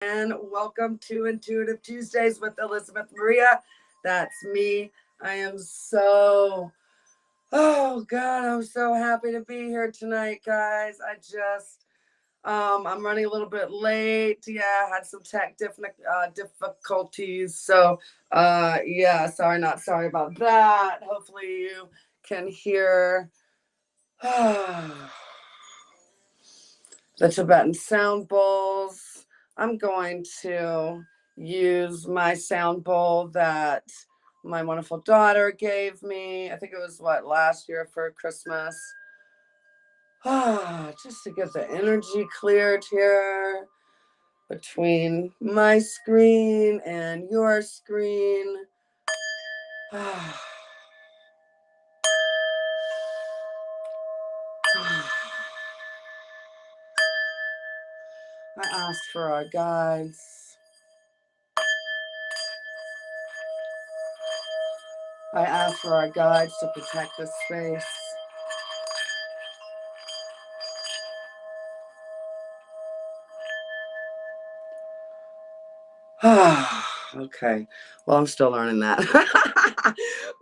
and welcome to Intuitive Tuesdays with Elizabeth Maria. That's me. I am oh God, I'm so happy to be here tonight, guys. I'm running a little bit late. Yeah, I had some tech difficulties. Yeah, sorry, not sorry about that. Hopefully, you can hear the Tibetan sound bowls. I'm going to use my sound bowl that my wonderful daughter gave me. I think it was last year for Christmas. Just to get the energy cleared here between my screen and your screen. I asked for our guides. I asked for our guides to protect this space. Okay. Well, I'm still learning that.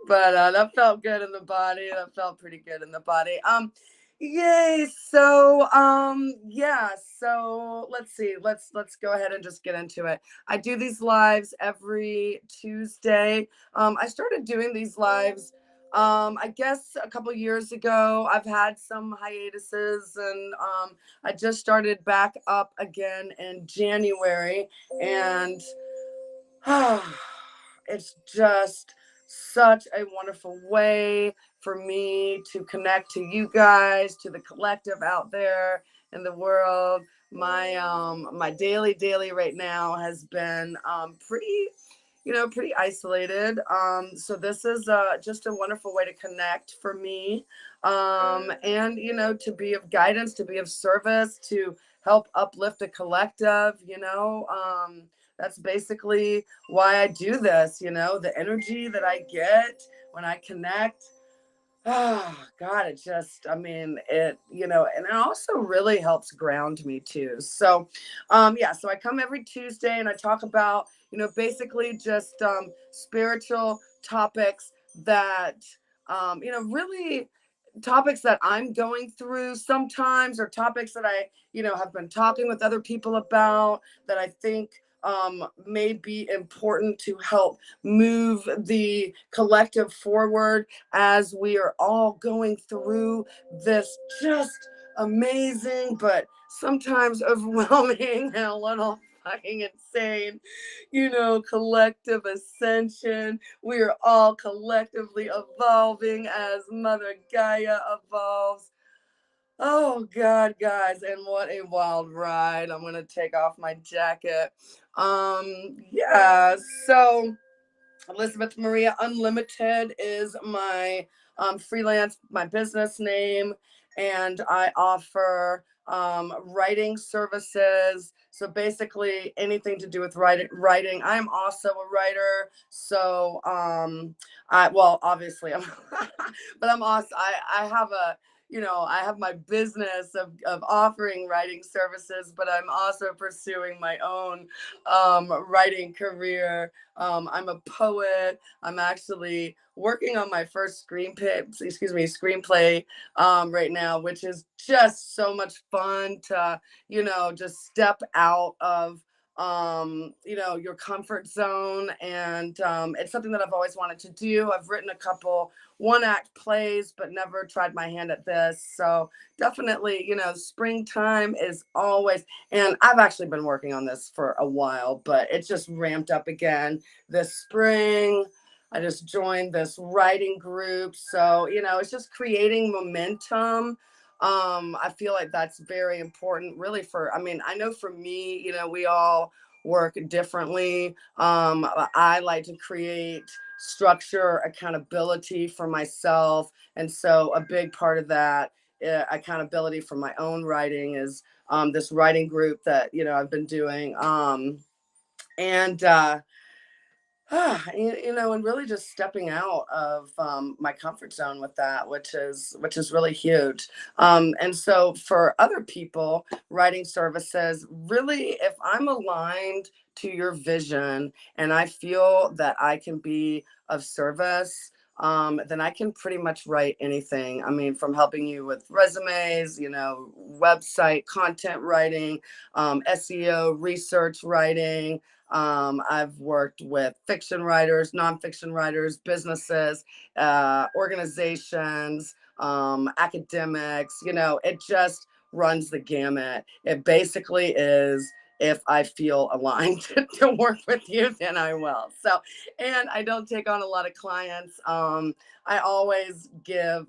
But that felt good in the body. That felt pretty good in the body. Yay. Yeah, so let's see. Let's go ahead and just get into it. I do these lives every Tuesday. I started doing these lives I guess a couple years ago. I've had some hiatuses, and I just started back up again in January, and it's just such a wonderful way for me to connect to you guys, to the collective out there in the world. My daily right now has been pretty isolated. So this is just a wonderful way to connect for me, and to be of guidance, to be of service, to help uplift a collective. That's basically why I do this. The energy that I get when I connect. Oh God, and it also really helps ground me too. So I come every Tuesday and I talk about, basically just spiritual topics that, really topics that I'm going through sometimes, or topics that I, have been talking with other people about, that I think may be important to help move the collective forward as we are all going through this just amazing, but sometimes overwhelming and a little fucking insane, collective ascension. We are all collectively evolving as Mother Gaia evolves. Oh God, guys, and what a wild ride. I'm gonna take off my jacket. Yeah, so Elizabeth Maria Unlimited is my my business name, and I offer writing services. So basically, anything to do with writing. I'm also a writer, so obviously, but I'm also I have I have my business of offering writing services, but I'm also pursuing my own writing career. I'm a poet. I'm actually working on my first screenplay right now, which is just so much fun to, just step out of your comfort zone. And it's something that I've always wanted to do. I've written a couple one act plays, but never tried my hand at this. So definitely, springtime is always, and I've actually been working on this for a while, but it's just ramped up again this spring. I just joined this writing group. So, it's just creating momentum. I feel like that's very important, really, I know for me, we all work differently. I like to create structure, accountability for myself. And so a big part of that accountability for my own writing is this writing group that, I've been doing. And And really just stepping out of my comfort zone with that, which is really huge. And so for other people, writing services, really, if I'm aligned to your vision and I feel that I can be of service, then I can pretty much write anything. I mean, from helping you with resumes, website content writing, SEO, research writing. I've worked with fiction writers, nonfiction writers, businesses, organizations, academics. It just runs the gamut. It basically is, if I feel aligned to work with you, then I will. So, and I don't take on a lot of clients. I always give,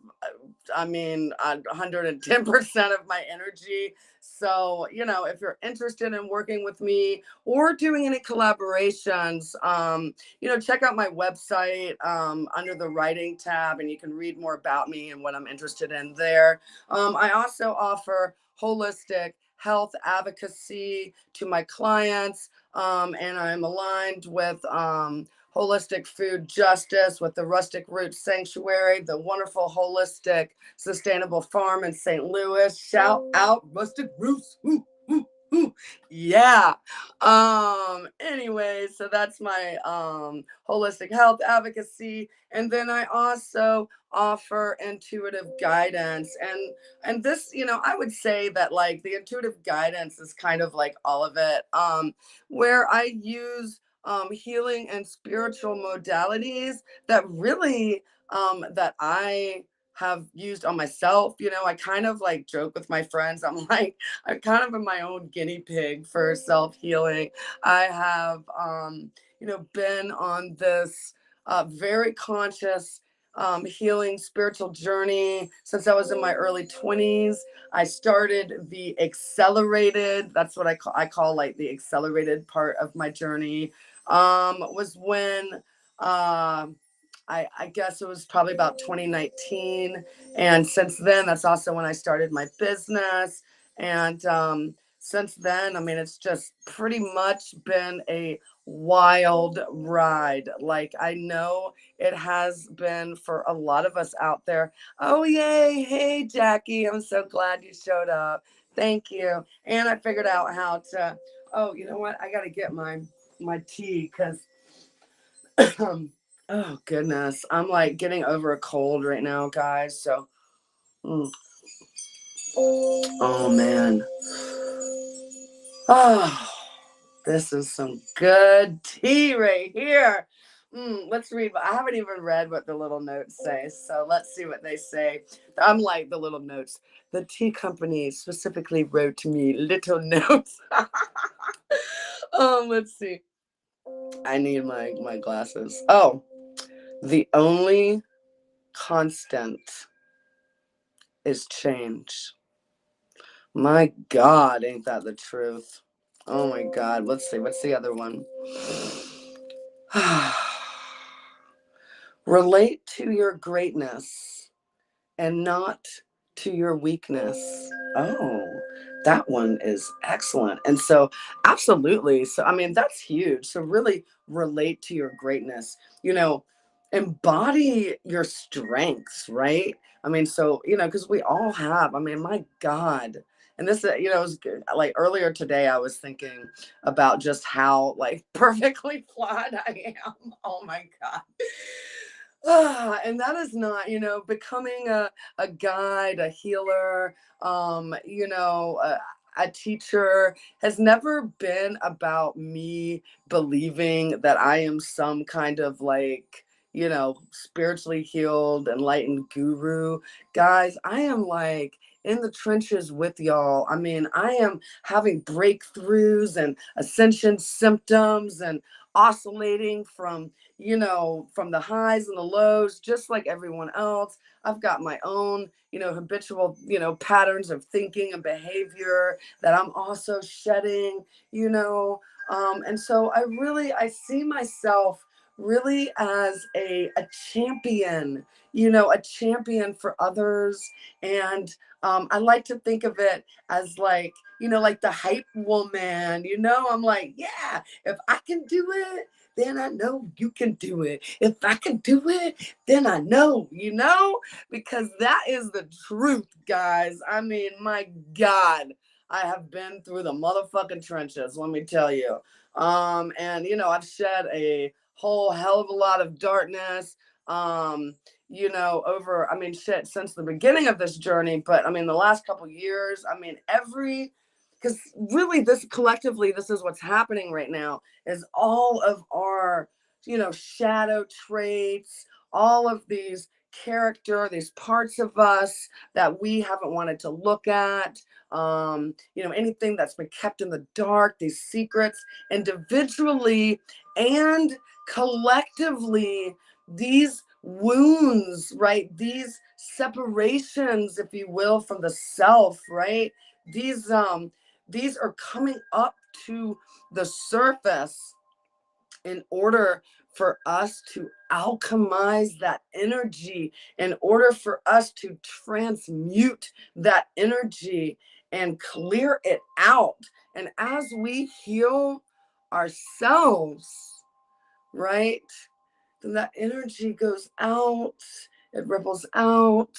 I mean, 110% of my energy. So, if you're interested in working with me or doing any collaborations, check out my website under the writing tab, and you can read more about me and what I'm interested in there. I also offer holistic health advocacy to my clients, and I'm aligned with holistic food justice with the Rustic Roots Sanctuary, the wonderful holistic sustainable farm in St. Louis. Shout out Rustic Roots. Woo, woo, woo. Yeah. Anyway, so that's my holistic health advocacy. And then I also offer intuitive guidance. And this, I would say that like the intuitive guidance is kind of like all of it. Where I use healing and spiritual modalities that really that I have used on myself. I kind of like joke with my friends. I'm like, I'm kind of my own guinea pig for self healing. I have, been on this very conscious healing spiritual journey since I was in my early 20s. I started the accelerated, that's what I call like the accelerated part of my journey. Was when I guess it was probably about 2019. And since then, that's also when I started my business. And since then, I mean, it's just pretty much been a wild ride. Like, I know it has been for a lot of us out there. Oh, yay. Hey, Jackie. I'm so glad you showed up. Thank you. And I figured out how to, oh, you know what? I got to get my tea because oh goodness, I'm like getting over a cold right now, guys. So, oh man, oh, this is some good tea right here. Let's read. I haven't even read what the little notes say, so let's see what they say. I'm like the little notes. The tea company specifically wrote to me little notes. Let's see. I need my glasses. Oh, the only constant is change. My God, ain't that the truth? Oh my God. Let's see. What's the other one? Relate to your greatness and not to your weakness. Oh, that one is excellent. And so, absolutely. So, I mean, that's huge. So, really relate to your greatness, embody your strengths, right? I mean, so, because we all have, I mean, my God. And this, it was good. Like earlier today, I was thinking about just how like perfectly flawed I am. Oh my God. And that is not, becoming a guide, a healer, a teacher has never been about me believing that I am some kind of like, spiritually healed, enlightened guru. Guys, I am like in the trenches with y'all. I mean, I am having breakthroughs and ascension symptoms and oscillating from the highs and the lows, just like everyone else. I've got my own, habitual, patterns of thinking and behavior that I'm also shedding. And so I see myself really as a champion, you know, a champion for others. And I like to think of it as like, you know, like the hype woman, you know, I'm like, yeah, if I can do it, then I know you can do it. If I can do it, then I know, you know, because that is the truth, guys. I mean, my God, I have been through the motherfucking trenches, let me tell you. And you know, I've shed a whole hell of a lot of darkness, um, you know, over, I mean, shit, since the beginning of this journey, but I mean, the last couple years, I mean, because really this collectively, this is what's happening right now, is all of our, you know, shadow traits, all of these these parts of us that we haven't wanted to look at, you know, anything that's been kept in the dark, these secrets, individually and collectively, these wounds, right? These separations, if you will, from the self, right? These these are coming up to the surface in order for us to alchemize that energy, in order for us to transmute that energy and clear it out. And as we heal ourselves, right, then that energy goes out, it ripples out.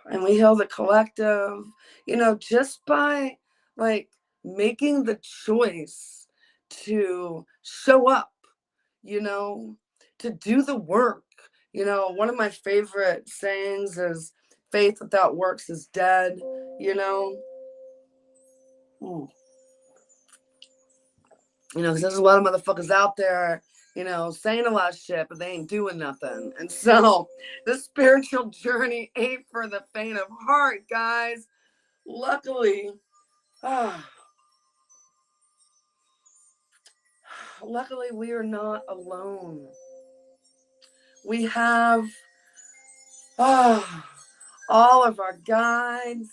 And we heal the collective, you know, just by like making the choice to show up, you know, to do the work. You know, one of my favorite sayings is faith without works is dead, you know. Mm. You know, because there's a lot of motherfuckers out there, you know, saying a lot of shit, but they ain't doing nothing. And so the spiritual journey ain't for the faint of heart, guys. Luckily, ah, luckily we are not alone. We have ah, all of our guides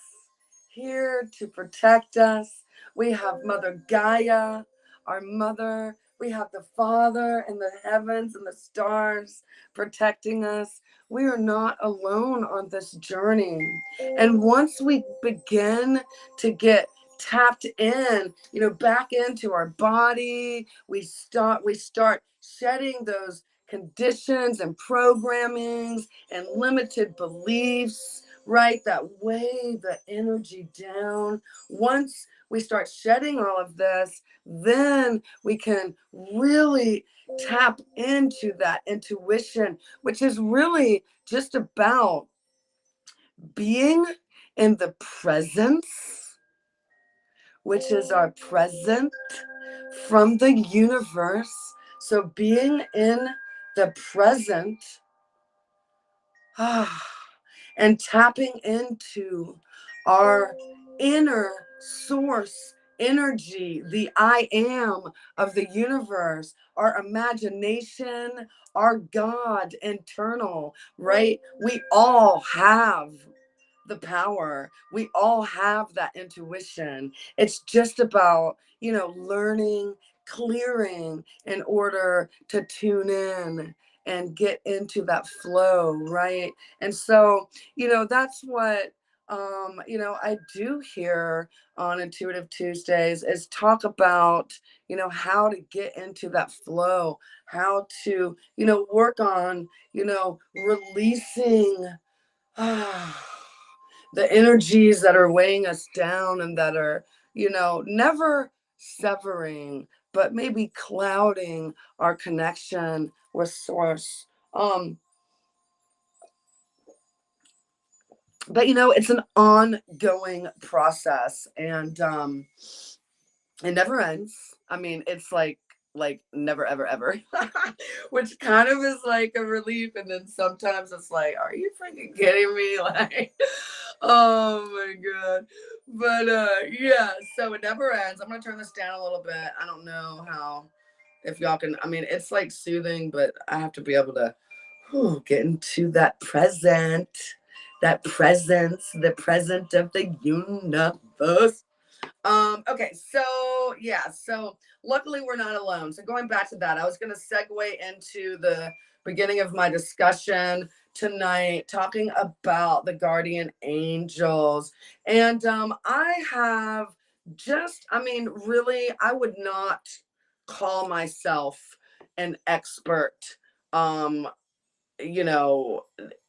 here to protect us. We have Mother Gaia, our mother. We have the Father in the heavens and the stars protecting us. We are not alone on this journey. And once we begin to get tapped in, you know, back into our body, we start shedding those conditions and programmings and limited beliefs, right, that weigh the energy down. Once we start shedding all of this, then we can really tap into that intuition, which is really just about being in the presence, which is our present from the universe. So being in the present, and tapping into our inner source energy, the I am of the universe, our imagination, our God internal, right? We all have the power. We all have that intuition. It's just about, you know, learning, clearing in order to tune in and get into that flow, right? And so, you know, that's what you know, I do here on Intuitive Tuesdays is talk about, you know, how to get into that flow, how to, you know, work on, you know, releasing the energies that are weighing us down and that are, you know, never severing, but maybe clouding our connection with source. But you know, it's an ongoing process, and it never ends. I mean, it's like never ever ever, which kind of is like a relief, and then sometimes it's like, are you freaking kidding me? Like, oh my god. But yeah, so it never ends. I'm gonna turn this down a little bit. I don't know how, if y'all can, I mean, it's like soothing, but I have to be able to get into that present, that presence, the present of the universe. Okay, so yeah, so luckily we're not alone. So going back to that, I was gonna segue into the beginning of my discussion tonight, talking about the guardian angels. And I have just, I mean, really, I would not call myself an expert, um, you know,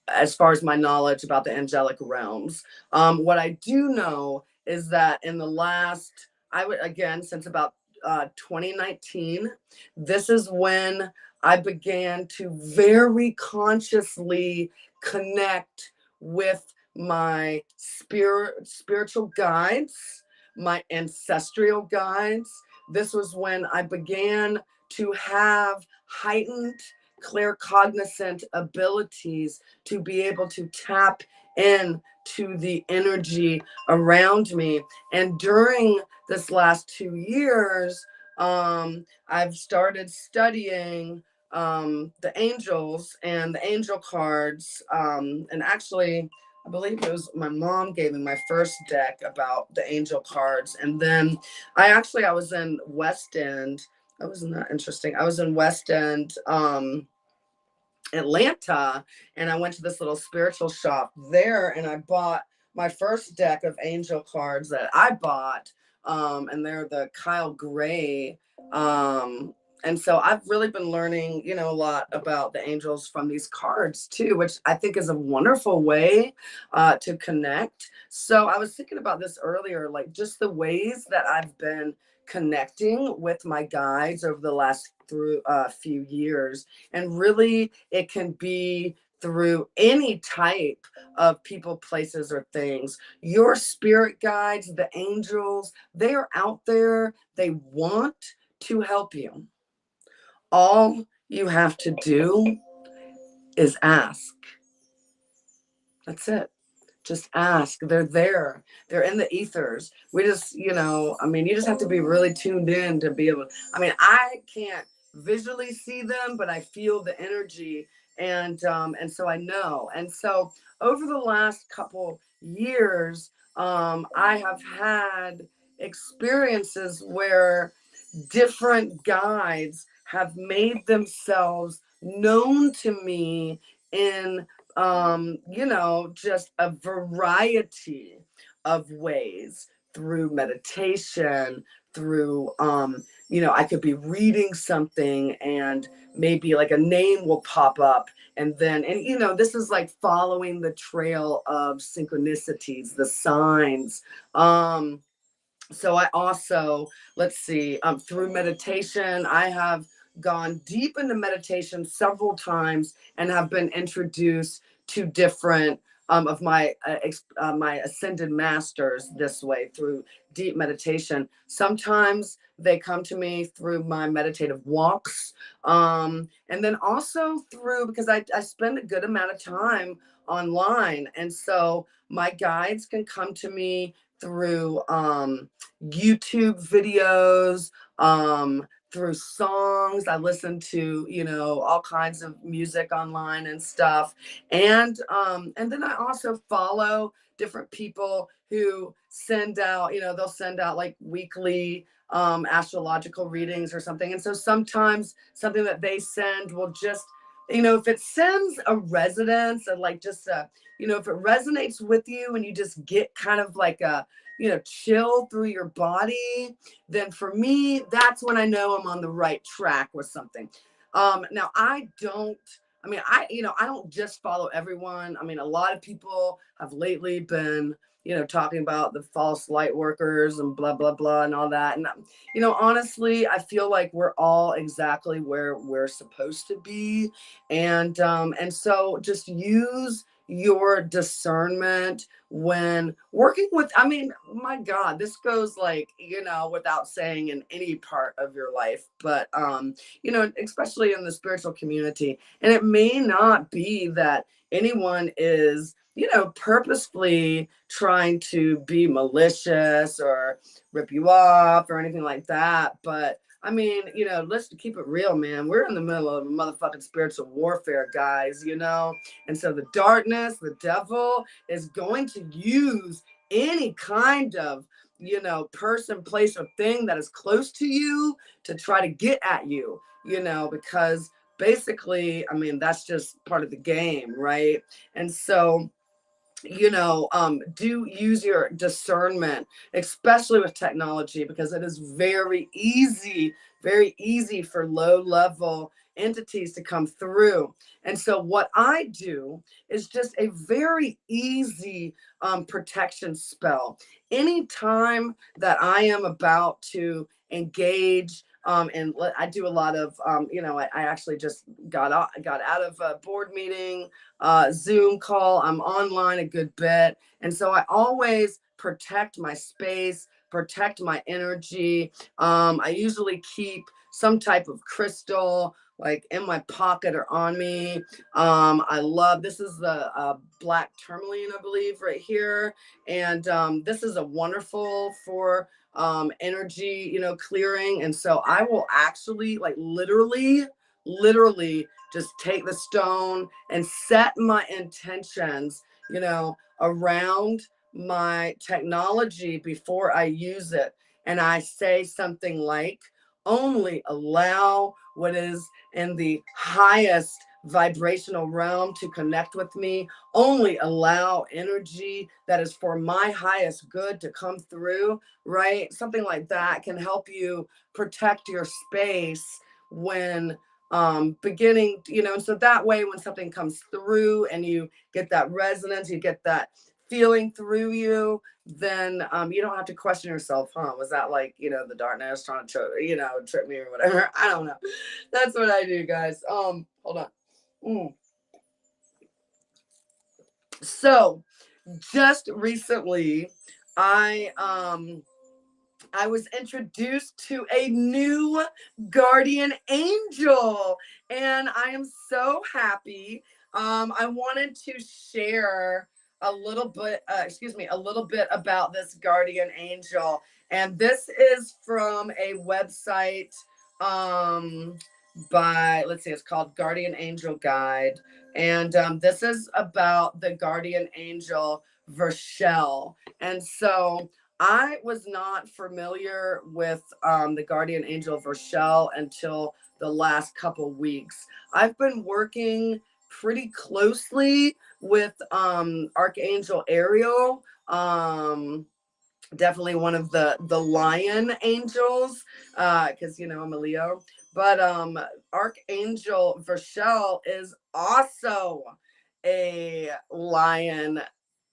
as far as my knowledge about the angelic realms. What I do know is that in the last, I would, again, since about 2019, this is when I began to very consciously connect with my spiritual guides, my ancestral guides. This was when I began to have heightened claircognizant abilities to be able to tap in to the energy around me. And during this last 2 years, I've started studying the angels and the angel cards. And actually, I believe it was my mom gave me my first deck about the angel cards. And then I was in West End. That wasn't that interesting. I was in West End, Atlanta, and I went to this little spiritual shop there, and I bought my first deck of angel cards that I bought, and they're the Kyle Gray. And so I've really been learning, a lot about the angels from these cards too, which I think is a wonderful way to connect. So I was thinking about this earlier, like just the ways that I've been connecting with my guides over the last through few years, and really it can be through any type of people, places, or things. Your spirit guides, the angels, they are out there. They want to help you. All you have to do is ask. That's it. Just ask. They're there. They're in the ethers. We just, I mean, you just have to be really tuned in to be able. I mean, I can't visually see them, but I feel the energy, and so I know. And so over the last couple years, I have had experiences where different guides have made themselves known to me in just a variety of ways, through meditation, through I could be reading something and maybe like a name will pop up, and then this is like following the trail of synchronicities, the signs. So I also, let's see, through meditation, I have gone deep into meditation several times and have been introduced to different of my ascended masters this way, through deep meditation. Sometimes they come to me through my meditative walks, and then also through, because I spend a good amount of time online, and so my guides can come to me through YouTube videos, through songs. I listen to, all kinds of music online and stuff. And then I also follow different people who send out, they'll send out like weekly astrological readings or something. And so sometimes something that they send will just, if it sends a resonance and like just if it resonates with you and you just get kind of like a chill through your body, then for me, that's when I know I'm on the right track with something. Now I don't just follow everyone. I mean, a lot of people have lately been, talking about the false light workers and blah, blah, blah, and all that. And, honestly, I feel like we're all exactly where we're supposed to be. And so just use your discernment when working with, I mean, my God, this goes like, without saying, in any part of your life, but especially in the spiritual community. And it may not be that anyone is, purposefully trying to be malicious or rip you off or anything like that, but I mean, let's keep it real, man. We're in the middle of a motherfucking spiritual warfare, guys, and so the darkness, the devil is going to use any kind of person, place, or thing that is close to you to try to get at you, because basically, I mean, that's just part of the game, right? And so, do use your discernment, especially with technology, because it is very easy for low level entities to come through. And so, what I do is just a very easy protection spell. Anytime that I am about to engage, and I do a lot of, I actually just got out of a board meeting, Zoom call. I'm online a good bit. And so I always protect my space, protect my energy. I usually keep some type of crystal like in my pocket or on me. I love, this is the black tourmaline, I believe, right here. And this is a wonderful for energy, clearing. And so I will actually like literally just take the stone and set my intentions, around my technology before I use it. And I say something like, only allow what is in the highest vibrational realm to connect with me. Only allow energy that is for my highest good to come through, right? Something like that can help you protect your space when beginning, and so that way when something comes through and you get that resonance, you get that feeling through you, then you don't have to question yourself, was that like, the darkness trying to, trip me or whatever. I don't know. That's what I do, guys. Hold on. So just recently I was introduced to a new guardian angel, and I am so happy. I wanted to share a little bit, a little bit about this guardian angel. And this is from a website by, let's see, it's called Guardian Angel Guide. And this is about the guardian angel Vershel. And so I was not familiar with the guardian angel Vershel until the last couple weeks. I've been working pretty closely with Archangel Ariel, definitely one of the lion angels, because I'm a Leo. But Archangel Vershel is also a lion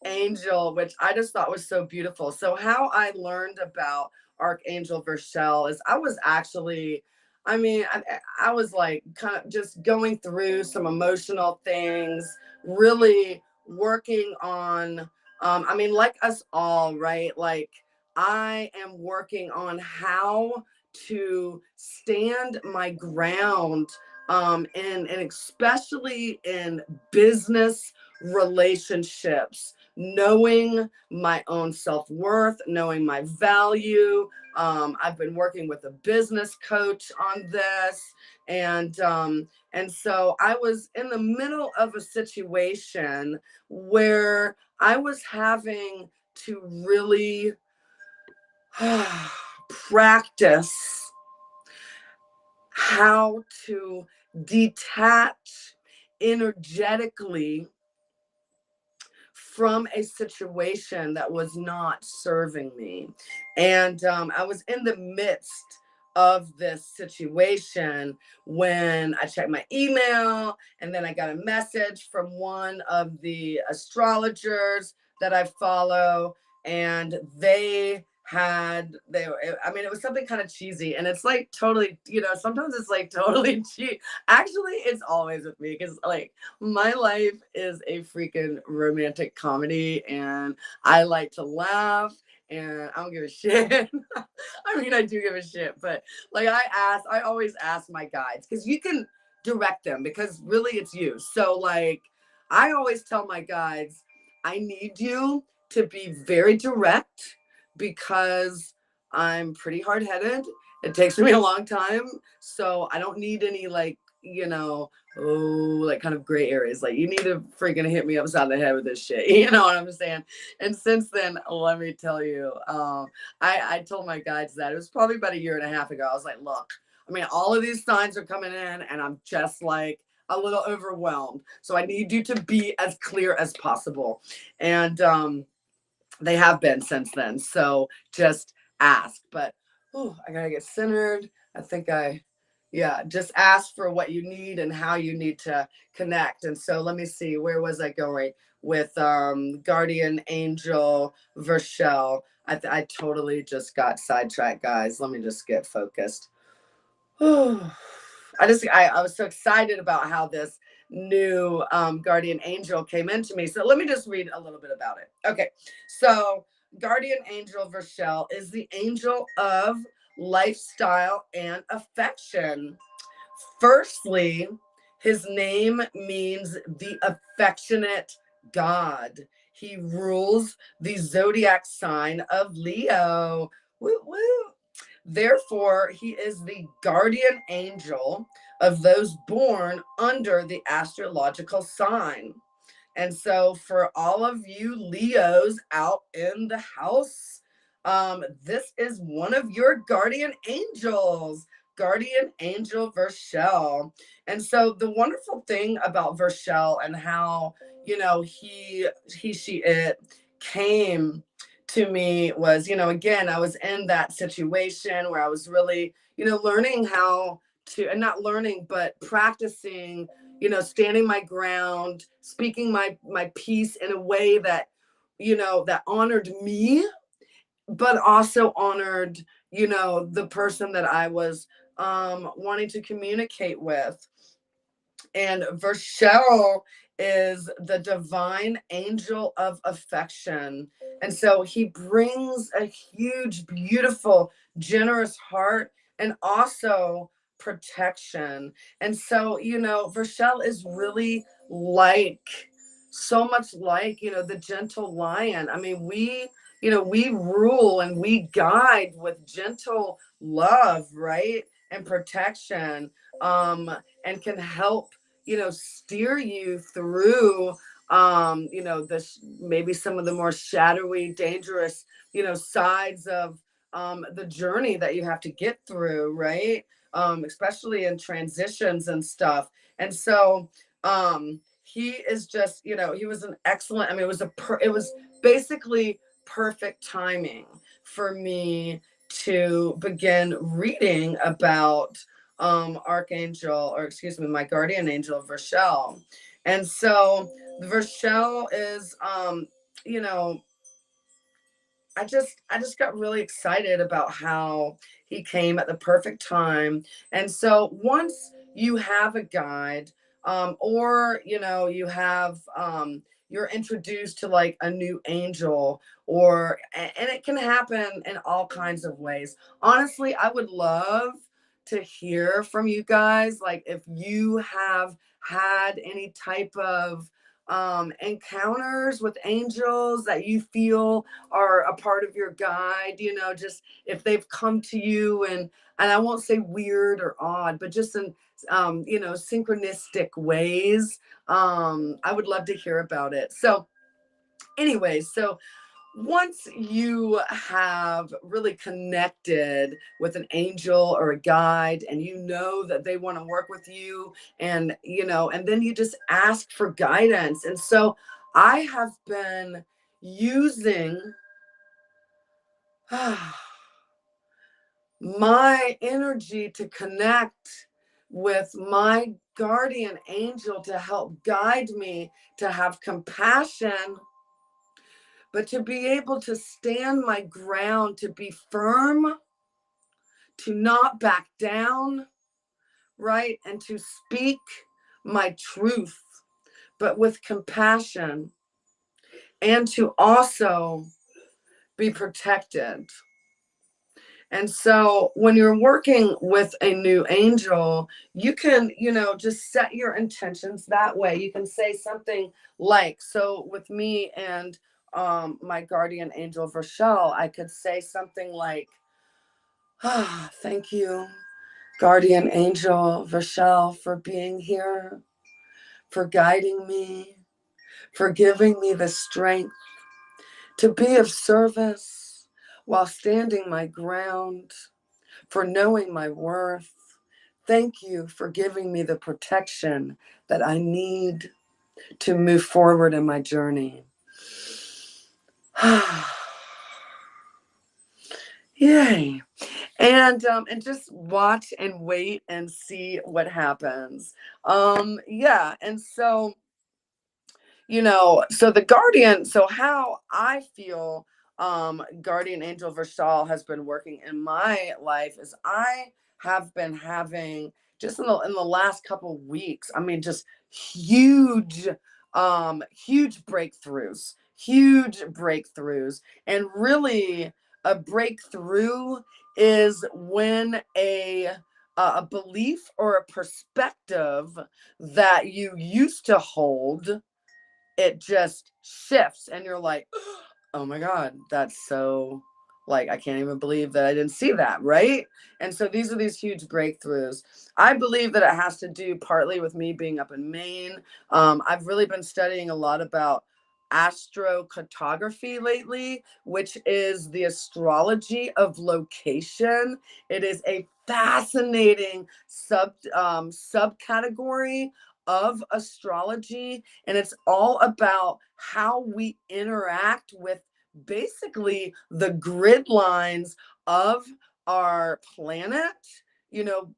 angel, which I just thought was so beautiful. So how I learned about Archangel Vershel is I was actually, I was like kind of just going through some emotional things, really working on, like us all, right? Like I am working on how to stand my ground, and especially in business relationships, knowing my own self-worth, knowing my value. I've been working with a business coach on this, and so I was in the middle of a situation where I was having to really practice how to detach energetically from a situation that was not serving me. And I was in the midst of this situation when I checked my email, and then I got a message from one of the astrologers that I follow, and it was something kind of cheesy, and it's like totally, sometimes it's like totally cheap. Actually, it's always with me, because like my life is a freaking romantic comedy, and I like to laugh, and I don't give a shit. I do give a shit, but like I always ask my guides, because you can direct them, because really it's you. So like I always tell my guides, I need you to be very direct, because I'm pretty hard-headed. It takes me a long time, so I don't need any like you know, like kind of gray areas. Like, you need to freaking hit me upside the head with this shit. You know what I'm saying? And since then, let me tell you, I told my guides that it was probably about a year and a half ago. I was like, look, I mean, all of these signs are coming in, and I'm just like a little overwhelmed. So I need you to be as clear as possible. And they have been since then. So just ask. But I gotta get centered. I think yeah, just ask for what you need and how you need to connect. And so let me see, where was I going with guardian angel Vershel? I totally just got sidetracked, guys. Let me just get focused. I was so excited about how this new guardian angel came into me. So let me just read a little bit about it. Okay, so guardian angel Vershel is the angel of lifestyle and affection. Firstly, his name means the affectionate God. He rules the zodiac sign of Leo. Woo woo. Therefore, he is the guardian angel of those born under the astrological sign. And so, for all of you Leos out in the house, this is one of your guardian angels, guardian angel Vershel. And so, the wonderful thing about Vershel and how, she, it came to me was, again, I was in that situation where I was really, learning how to, and not learning, but practicing, standing my ground, speaking my piece in a way that, that honored me, but also honored, the person that I was wanting to communicate with. And Vershel is the divine angel of affection. And so he brings a huge, beautiful, generous heart and also protection. And so, Vershel is really like, so much like, the gentle lion. I mean, we rule and we guide with gentle love, right? And protection, and can help, steer you through, this maybe some of the more shadowy, dangerous, sides of the journey that you have to get through, right? Especially in transitions and stuff. And so he is just, he was an excellent, I mean, it was basically perfect timing for me to begin reading about archangel, or excuse me, my guardian angel Vershel. And so Vershel is you know I just got really excited about how he came at the perfect time. And so once you have a guide, or you have you're introduced to like a new angel, and it can happen in all kinds of ways. Honestly, I would love to hear from you guys, like if you have had any type of encounters with angels that you feel are a part of your guide, just if they've come to you, and I won't say weird or odd, but just in synchronistic ways. I would love to hear about it. So anyways, so once you have really connected with an angel or a guide, and that they want to work with you, and then you just ask for guidance. And so I have been using my energy to connect with my guardian angel to help guide me, to have compassion, but to be able to stand my ground, to be firm, to not back down, right? And to speak my truth, but with compassion, and to also be protected. And so when you're working with a new angel, you can, just set your intentions that way. You can say something like, so with me and my guardian angel Vershel, I could say something like, thank you, guardian angel Vishal, for being here, for guiding me, for giving me the strength to be of service while standing my ground, for knowing my worth. Thank you for giving me the protection that I need to move forward in my journey. Yay. And just watch and wait and see what happens. Yeah, and so so the guardian, so how I feel guardian angel Vishal has been working in my life is I have been having just in the last couple weeks, I mean, just huge huge breakthroughs. And really, a breakthrough is when a belief or a perspective that you used to hold, it just shifts and you're like, oh my God, that's so, like, I can't even believe that I didn't see that, right? And so these are these huge breakthroughs. I believe that it has to do partly with me being up in Maine. I've really been studying a lot about astrocartography lately, which is the astrology of location. It is a fascinating subcategory of astrology, and it's all about how we interact with basically the grid lines of our planet, you know,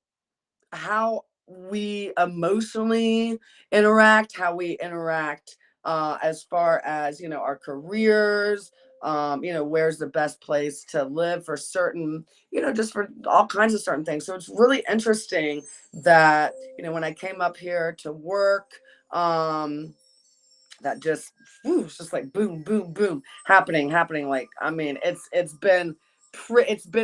how we emotionally interact, how we interact as far as, our careers, where's the best place to live for certain, just for all kinds of certain things. So it's really interesting that, when I came up here to work, that just, it's just like boom, boom, boom, happening. Like, I mean, it's been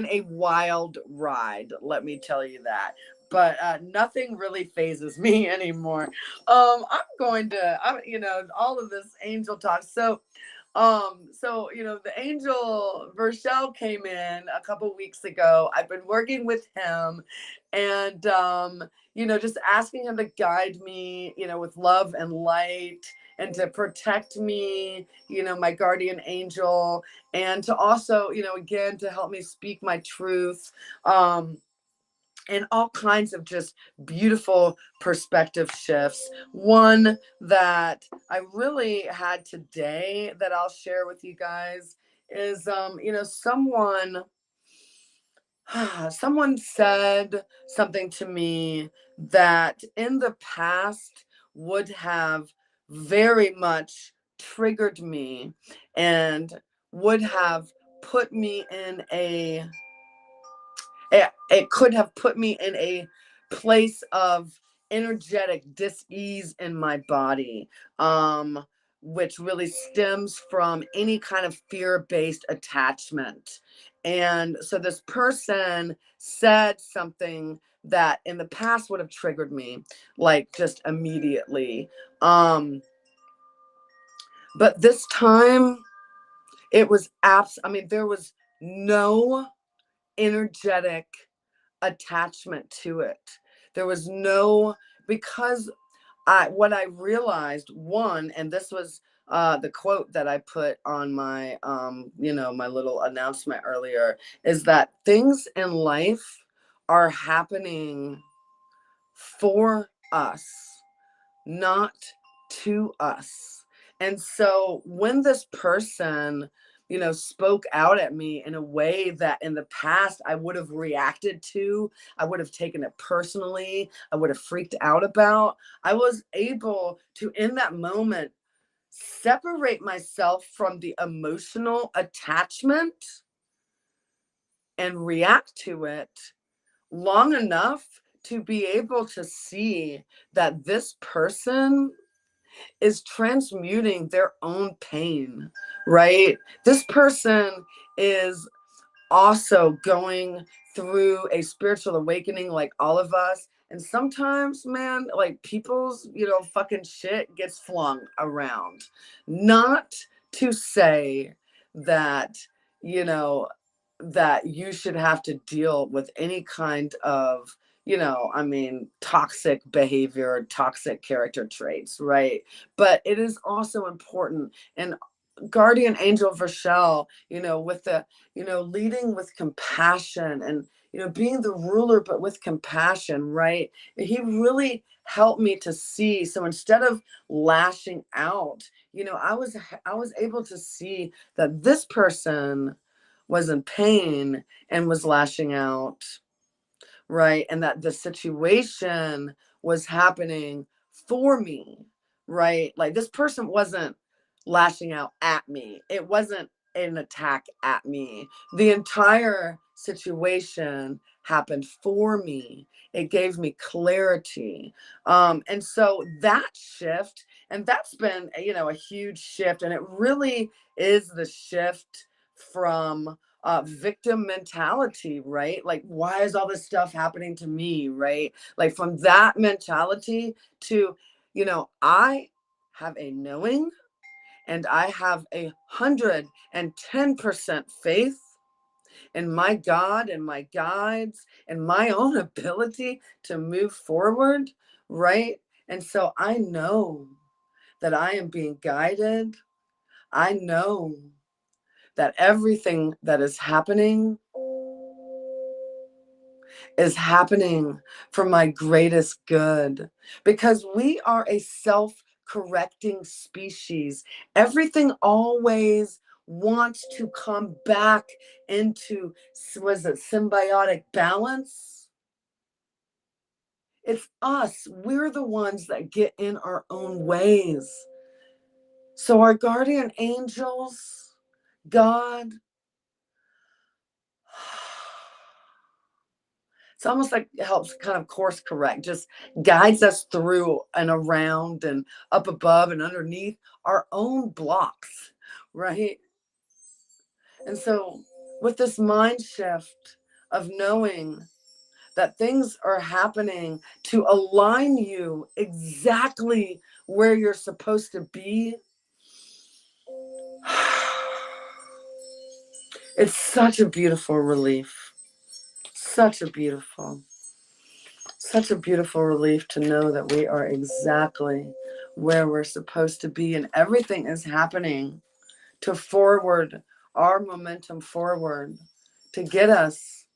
a wild ride, let me tell you that. But nothing really phases me anymore. All of this angel talk. The angel Vershel came in a couple weeks ago. I've been working with him, and just asking him to guide me, with love and light, and to protect me, my guardian angel, and to also, again, to help me speak my truth. And all kinds of just beautiful perspective shifts. One that I really had today that I'll share with you guys is, someone said something to me that in the past would have very much triggered me and would have put me in it could have put me in a place of energetic dis-ease in my body, which really stems from any kind of fear-based attachment. And so this person said something that in the past would have triggered me, like, just immediately. But this time it was I mean, there was no energetic attachment to it. There was no, because what I realized, one, and this was the quote that I put on my my little announcement earlier, is that things in life are happening for us, not to us. And so when this person, spoke out at me in a way that in the past I would have reacted to, I would have taken it personally, I would have freaked out about, I was able to, in that moment, separate myself from the emotional attachment and react to it long enough to be able to see that this person is transmuting their own pain, right? This person is also going through a spiritual awakening like all of us. And sometimes, man, like, people's, fucking shit gets flung around. Not to say that, that you should have to deal with any kind of, I mean, toxic behavior, toxic character traits, right? But it is also important. And guardian angel Vashel, with the, leading with compassion and, being the ruler, but with compassion, right? He really helped me to see. So instead of lashing out, I was able to see that this person was in pain and was lashing out, right? And that the situation was happening for me, right? Like this person wasn't lashing out at me, it wasn't an attack at me. The entire situation happened for me. It gave me clarity. And so that shift, and that's been, a huge shift. And it really is the shift from victim mentality, right? Like, why is all this stuff happening to me, right? Like, from that mentality to, I have a knowing and I have 110% faith in my God and my guides and my own ability to move forward, right? And so I know that I am being guided. I know that everything that is happening for my greatest good, because we are a self-correcting species. Everything always wants to come back into, was it symbiotic balance? It's us. We're the ones that get in our own ways. So our guardian angels, God, it's almost like it helps kind of course correct, just guides us through and around and up above and underneath our own blocks, right? And so with this mind shift of knowing that things are happening to align you exactly where you're supposed to be, it's such a beautiful relief. Such a beautiful. Such a beautiful relief to know that we are exactly where we're supposed to be, and everything is happening to forward our momentum forward to get us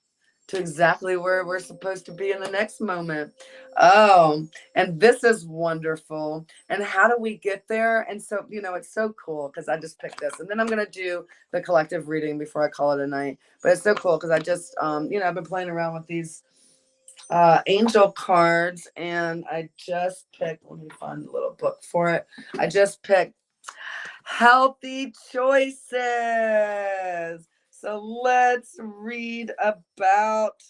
to exactly where we're supposed to be in the next moment. Oh, and this is wonderful. And how do we get there? And so, it's so cool because I just picked this, and then I'm going to do the collective reading before I call it a night. But it's so cool because I just, I've been playing around with these angel cards, and I just picked, let me find a little book for it. I just picked healthy choices. So let's read about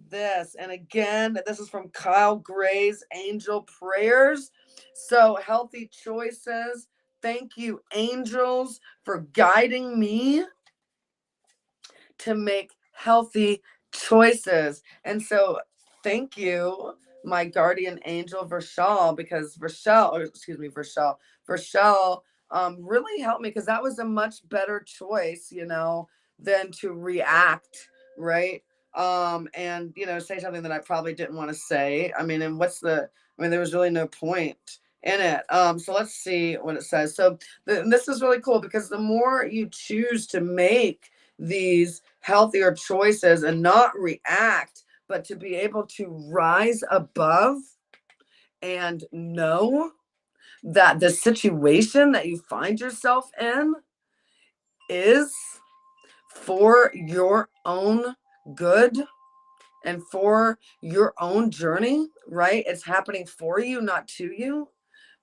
this. And again, this is from Kyle Gray's Angel Prayers. So, healthy choices. Thank you, angels, for guiding me to make healthy choices. And so thank you, my guardian angel Vershal, because Vershal really helped me, because that was a much better choice, than to react, right? And say something that I probably didn't want to say. I mean, and there was really no point in it. So let's see what it says. So this is really cool, because the more you choose to make these healthier choices and not react, but to be able to rise above and know that the situation that you find yourself in is for your own good and for your own journey, right? It's happening for you, not to you,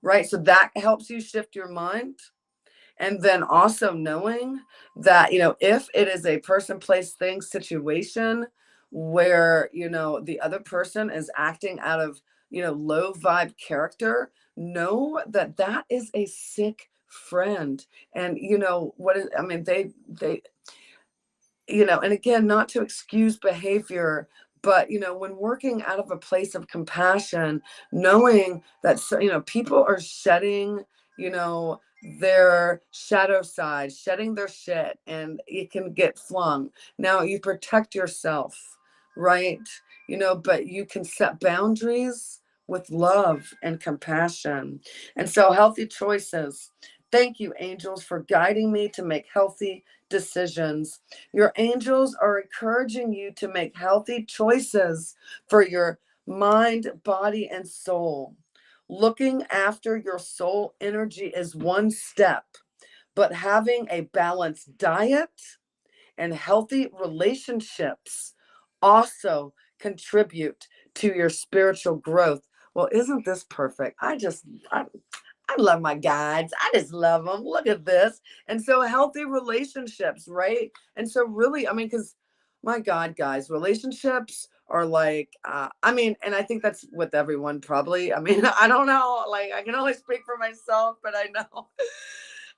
right? So that helps you shift your mind. And then also knowing that, if it is a person, place, thing situation where, the other person is acting out of, low vibe character, know that that is a sick friend. And, I mean, they, and again, not to excuse behavior, but, when working out of a place of compassion, knowing that, people are shedding, their shadow side, shedding their shit, and it can get flung. Now you protect yourself, right? but you can set boundaries with love and compassion. And so, healthy choices. Thank you, angels, for guiding me to make healthy decisions. Your angels are encouraging you to make healthy choices for your mind, body, and soul. Looking after your soul energy is one step, but having a balanced diet and healthy relationships also contribute to your spiritual growth. Well, isn't this perfect? I love my guides. I just love them. Look at this. And so, healthy relationships, right? And so, really, I mean, because my God, guys, relationships are like, I mean, and I think that's with everyone probably. I mean, I don't know. Like, I can only speak for myself, but I know.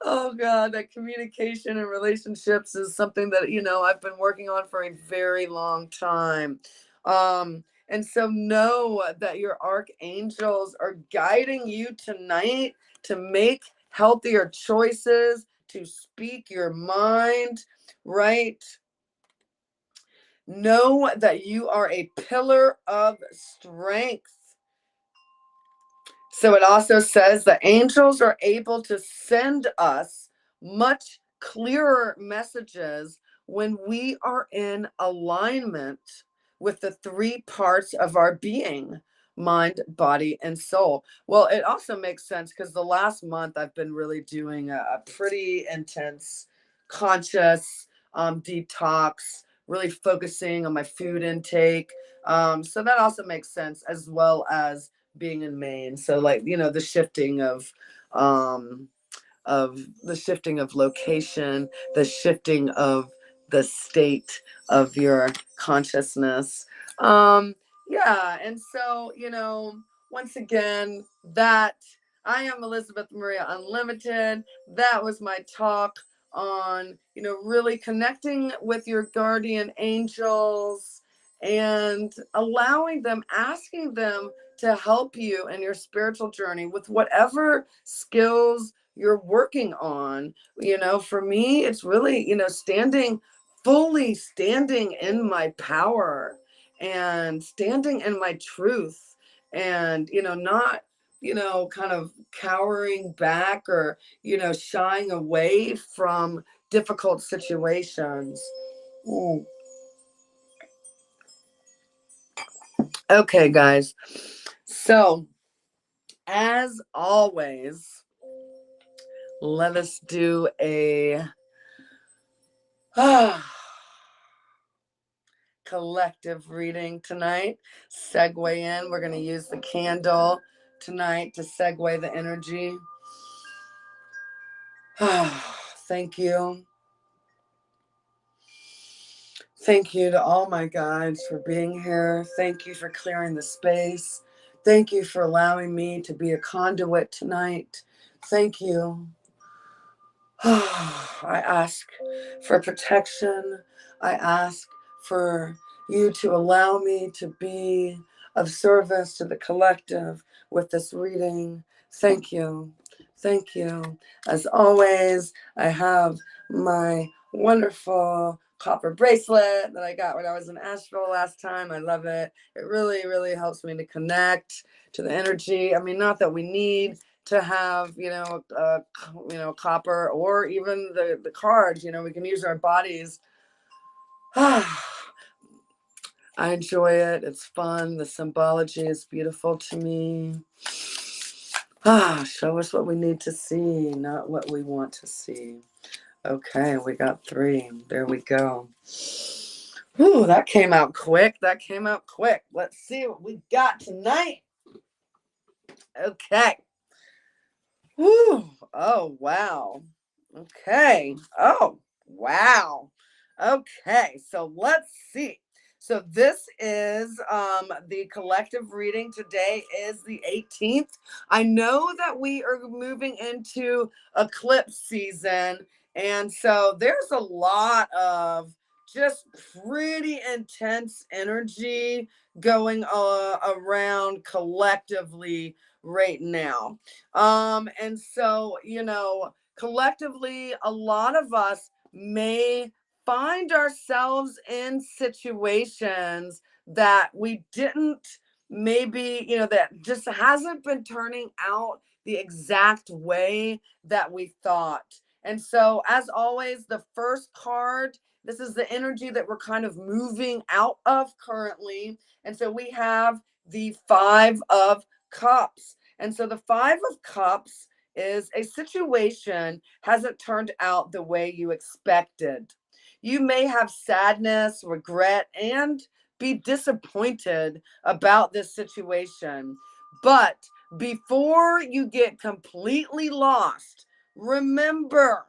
Oh God, that communication and relationships is something that, I've been working on for a very long time. And so know that your archangels are guiding you tonight to make healthier choices, to speak your mind, right? Know that you are a pillar of strength. So it also says the angels are able to send us much clearer messages when we are in alignment with the three parts of our being: mind, body, and soul. Well, it also makes sense because the last month I've been really doing a pretty intense conscious detox, really focusing on my food intake. So that also makes sense, as well as being in Maine. So, like, um the shifting of location, the shifting of the state of your consciousness. Yeah, and so, once again, that I am Elizabeth Maria Unlimited. That was my talk on, really connecting with your guardian angels and allowing them, asking them to help you in your spiritual journey with whatever skills you're working on. For me, it's really, fully standing in my power and standing in my truth, and, not, kind of cowering back or, shying away from difficult situations. Ooh. Okay, guys. So, as always, let us do a collective reading tonight. Segue in. We're going to use the candle tonight to segue the energy. Thank you. Thank you to all my guides for being here. Thank you for clearing the space. Thank you for allowing me to be a conduit tonight. Thank you. I ask for protection. I ask for you to allow me to be of service to the collective with this reading. Thank you. Thank you. As always, I have my wonderful copper bracelet that I got when I was in Asheville last time. I love it. It really, really helps me to connect to the energy. I mean, not that we need to have, copper or even the cards. We can use our bodies. I enjoy it. It's fun. The symbology is beautiful to me. Show us what we need to see, not what we want to see. Okay, we got 3. There we go. Ooh, that came out quick. Let's see what we got tonight. Okay. Whew. Oh, wow. Okay. Oh, wow. Okay. So let's see. So this is the collective reading. Today is the 18th. I know that we are moving into eclipse season. And so there's a lot of just pretty intense energy going around collectively right now. And so, collectively, a lot of us may find ourselves in situations that we didn't maybe, that just hasn't been turning out the exact way that we thought. And so, as always, the first card, this is the energy that we're kind of moving out of currently. And so we have the Five of Cups. And so the Five of Cups is a situation hasn't turned out the way you expected. You may have sadness, regret, and be disappointed about this situation. But before you get completely lost, remember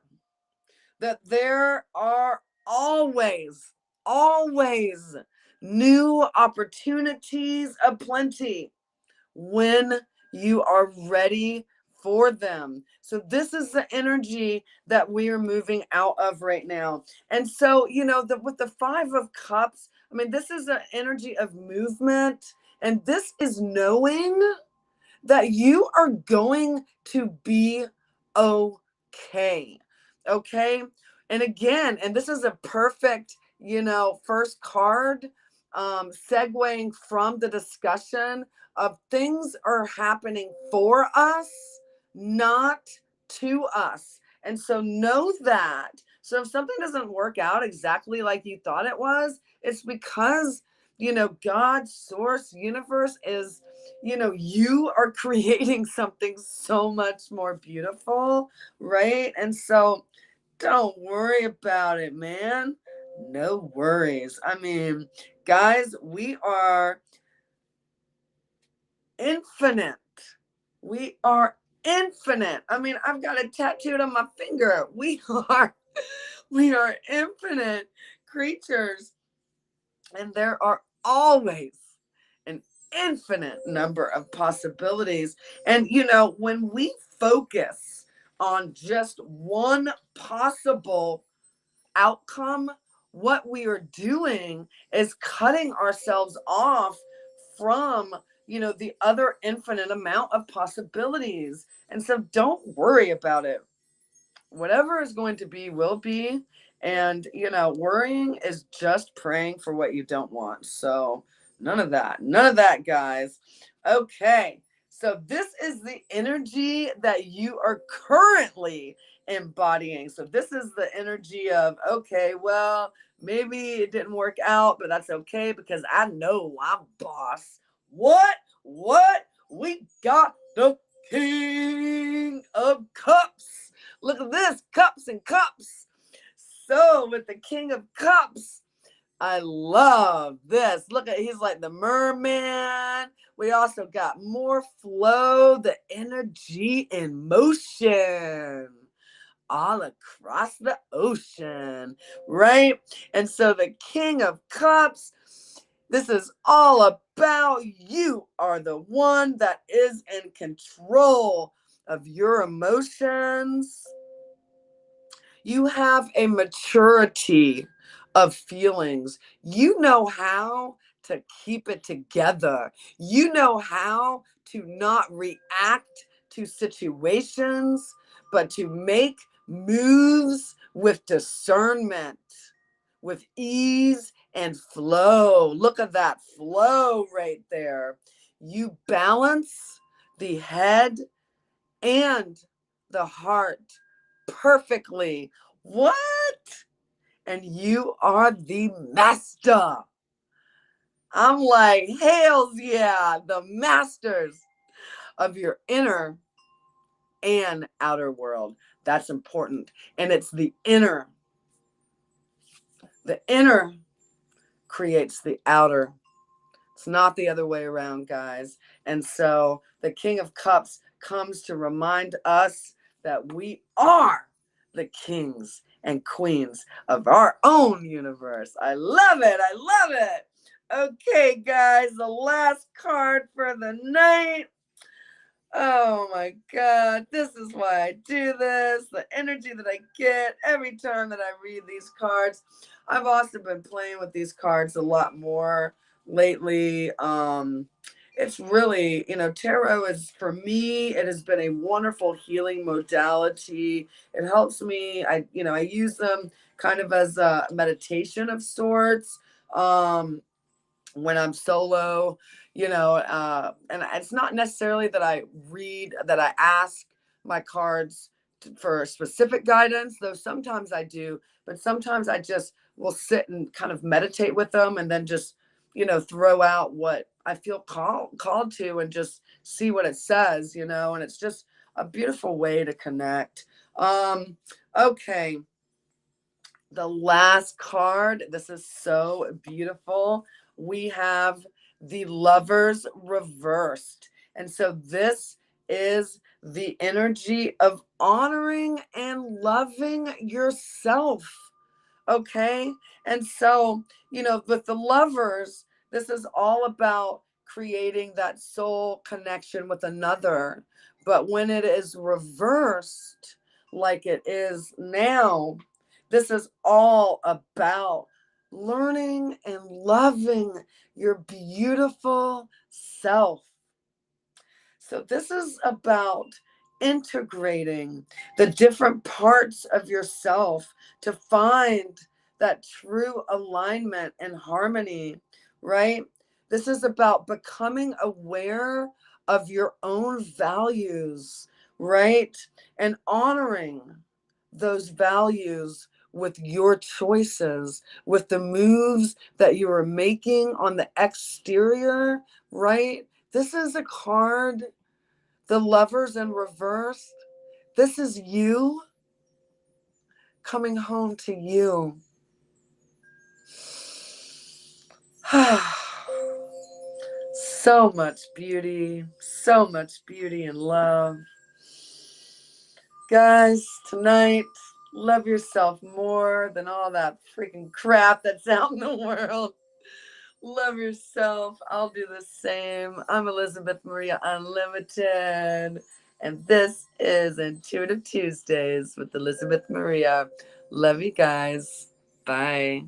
that there are always new opportunities aplenty when you are ready for them. So this is the energy that we are moving out of right now. And so, with the Five of Cups, I mean, this is an energy of movement, and this is knowing that you are going to be okay. Okay. And again, and this is a perfect, first card, segueing from the discussion of things are happening for us, not to us. And so know that. So if something doesn't work out exactly like you thought it was, it's because, God, source, universe is, you are creating something so much more beautiful, right? And so don't worry about it, man. No worries. I mean, guys, we are infinite. We are infinite. I mean, I've got it tattooed on my finger. We are infinite creatures, and there are always an infinite number of possibilities. And when we focus on just one possible outcome, what we are doing is cutting ourselves off from, the other infinite amount of possibilities. And so don't worry about it. Whatever is going to be will be. And, worrying is just praying for what you don't want. So none of that, guys. Okay. So this is the energy that you are currently embodying. So this is the energy of, okay, well, maybe it didn't work out, but that's okay because I know I'm boss. What? We got the King of Cups. Look at this, cups and cups. So with the King of Cups, I love this. Look at, he's like the merman. We also got more flow, the energy in motion all across the ocean, right? And so the King of Cups, this is all about you are the one that is in control of your emotions. You have a maturity of feelings. You know how to keep it together. You know how to not react to situations, but to make moves with discernment, with ease and flow. Look at that flow right there. You balance the head and the heart perfectly. What? And you are the master. I'm like, hells yeah, the masters of your inner and outer world. That's important. And it's the inner. The inner creates the outer. It's not the other way around, guys. And so the King of Cups comes to remind us that we are the kings and queens of our own universe. I love it. I love it. Okay, guys, the last card for the night. Oh my God, this is why I do this. The energy that I get every time that I read these cards. I've also been playing with these cards a lot more lately. It's really, tarot is, for me, it has been a wonderful healing modality. It helps me. I use them kind of as a meditation of sorts. when I'm solo, and it's not necessarily that I ask my cards for specific guidance, though sometimes I do, but sometimes I just will sit and kind of meditate with them and then just, throw out what I feel called to and just see what it says, and it's just a beautiful way to connect. Okay, the last card. This is so beautiful. We have the Lovers reversed. And so this is the energy of honoring and loving yourself. Okay. And so, with the Lovers, this is all about creating that soul connection with another. But when it is reversed, like it is now, this is all about learning and loving your beautiful self. So this is about integrating the different parts of yourself to find that true alignment and harmony, right? This is about becoming aware of your own values, right? And honoring those values with your choices, with the moves that you are making on the exterior, right? This is a card, the Lovers in reverse. This is you coming home to you. So much beauty and love. Guys, tonight, love yourself more than all that freaking crap that's out in the world. Love yourself. I'll do the same. I'm Elizabeth Maria Unlimited. And this is Intuitive Tuesdays with Elizabeth Maria. Love you guys. Bye.